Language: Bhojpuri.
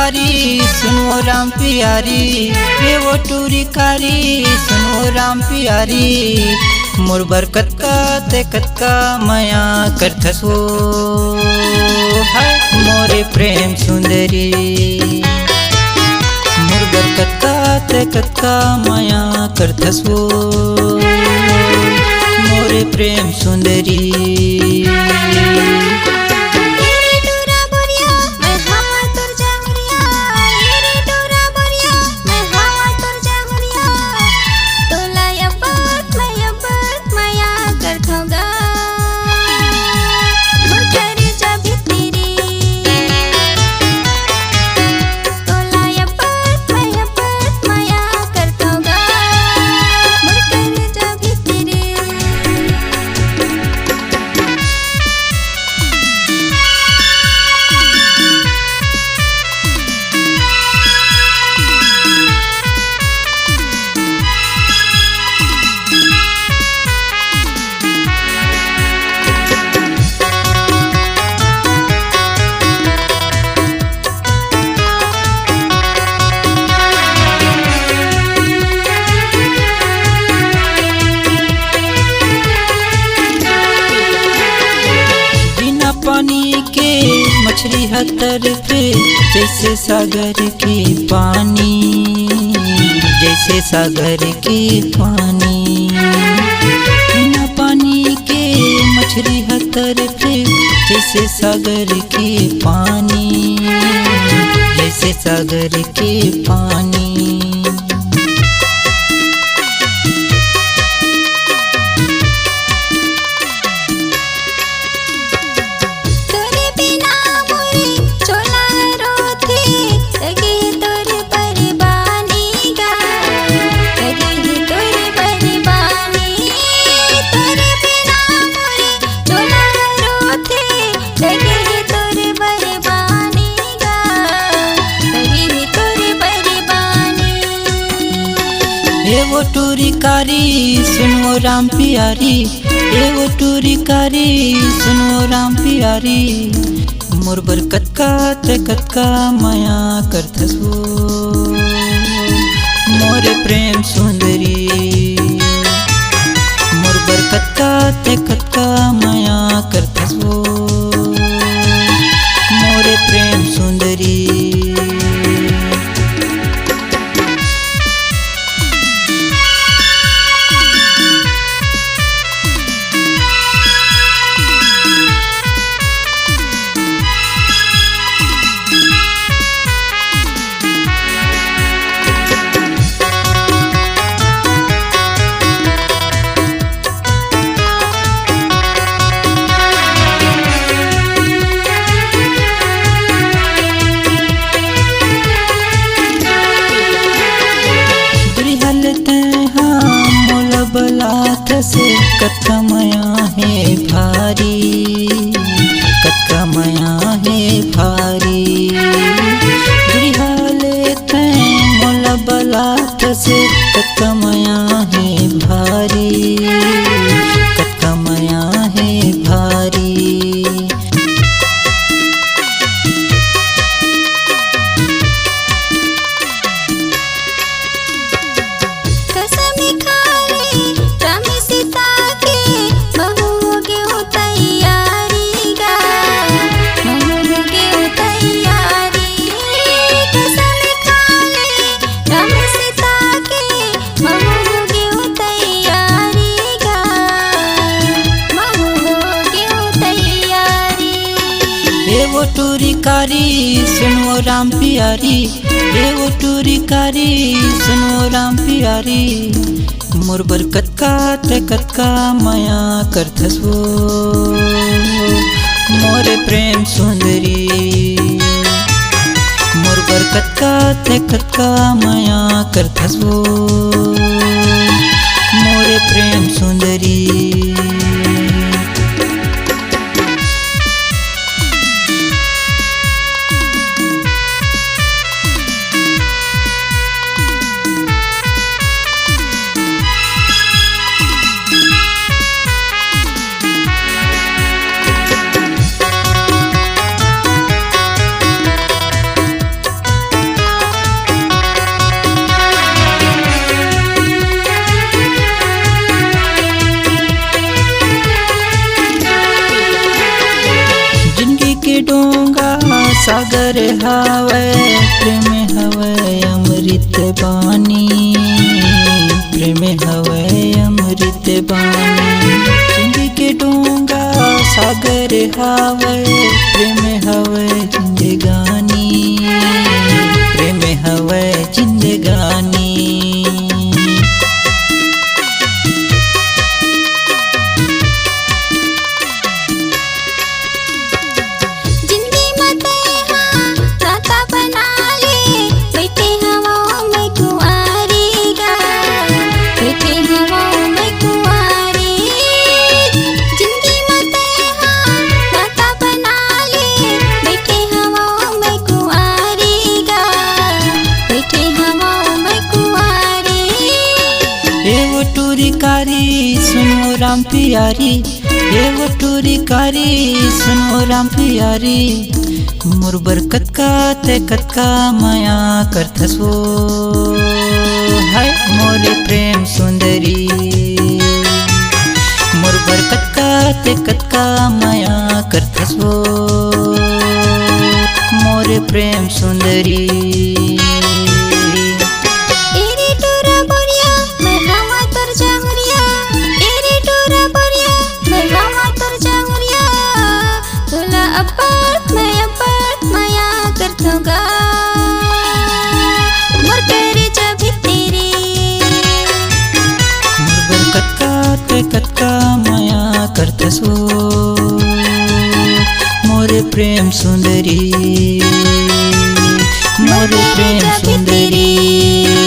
कारी सुनो राम प्यारी, ये वो टूरी कारी सुनो राम प्यारी। मोर बरकत का ते कतका माया करथसो है मोरे प्रेम सुंदरी। मोर बरकत का ते कतका माया करथसो मोरे प्रेम सुंदरी। पानी के मछली हतर पे जैसे सागर के पानी, जैसे सागर के पानी। बिना पानी के मछली हतर पे जैसे सागर के पानी, जैसे सागर के पानी। ये वो टूरी कारी सुनो राम प्यारी, ये वो टूरी कारी सुनो राम प्यारी। मोर बरकत का ते कतका माया करथसो मोरे प्रेम सुंदरी। मोर बरकत का ते कतका माया करथसो मोरे प्रेम सुंदरी। से कतका माया है भारी, कतका माया है भारी। दुरिहा लेते मोला बलात से कतका माया है भारी, कतका माया है भारी। ये वो टूरी कारी सुनो राम प्यारी, ये वो टूरी कारी सुनो राम प्यारी। मोर बरकत का ते कतका माया करथसो मोरे प्रेम सुंदरी। मोर बरकत का ते कतका माया करथसो मोरे प्रेम सुंदरी। सागर हवे प्रेम हवे अमृत बानी, प्रेम हवे अमृत बानी। जिंदगी के डोंगा सागर हवे प्रेम हवे जिंदगानी, प्रेम हवे जिंदगानी। सुनो राम प्यारी, ये वो टूरी कारी सुनो राम प्यारी। मोर बरकत का ते कत का माया करथसो, हाय मोरे प्रेम सुंदरी। मोर बरकत का ते कत का माया करथसो, मोरे प्रेम सुंदरी। कतका माया करथसो, मोरे प्रेम सुंदरी, मोरे प्रेम सुंदरी।